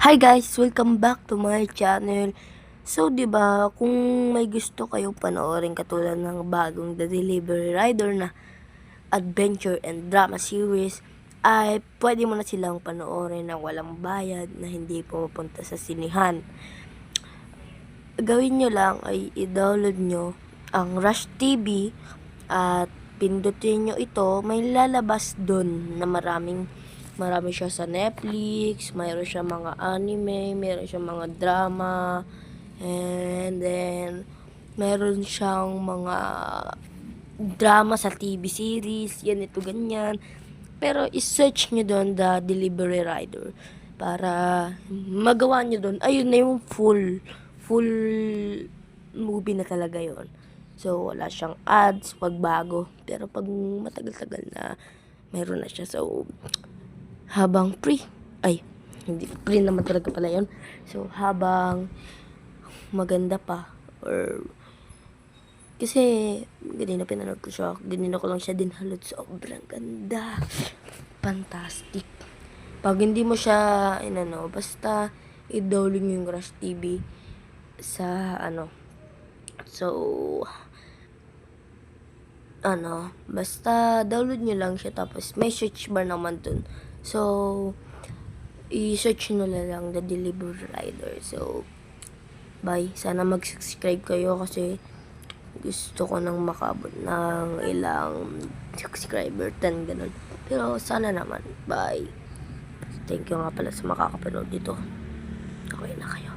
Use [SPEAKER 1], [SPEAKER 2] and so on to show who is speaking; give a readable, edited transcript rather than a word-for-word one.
[SPEAKER 1] Hi guys, welcome back to my channel. So, 'di ba, kung may gusto kayong panoorin katulad ng bagong The Delivery Rider na adventure and drama series, ay pwede mo na silang panoorin ng walang bayad na hindi pumupunta sa sinihan. Gawin nyo lang ay i-download nyo ang Rush TV at pindutin nyo ito. May lalabas dun na marami siya sa Netflix, mayroon siya mga anime, mayroon siya mga drama, and then mayroon siyang mga drama sa TV series, yan ito ganyan. Pero i-search nyo doon The Delivery Rider para magawa nyo doon. Ayun na yung full movie na talaga yon. So, wala siyang ads pagbago. Pero pag matagal-tagal na, meron na siya. So, habang hindi free naman talaga pala yon. So, habang maganda pa, or kasi ganina pinanood ko siya, ganina ko lang siya dinhalot, sobrang ganda, fantastic. Pag hindi mo siya basta i-download nyo yung Rush TV sa so basta download nyo lang siya, tapos may search bar naman dun. So, i-search nyo lang The Delivery Rider. So, bye. Sana mag-subscribe kayo kasi gusto ko nang makabot ng ilang subscriber, 10 ganun. Pero sana naman. Bye. Thank you nga pala sa makakapanood dito. Okay na kayo.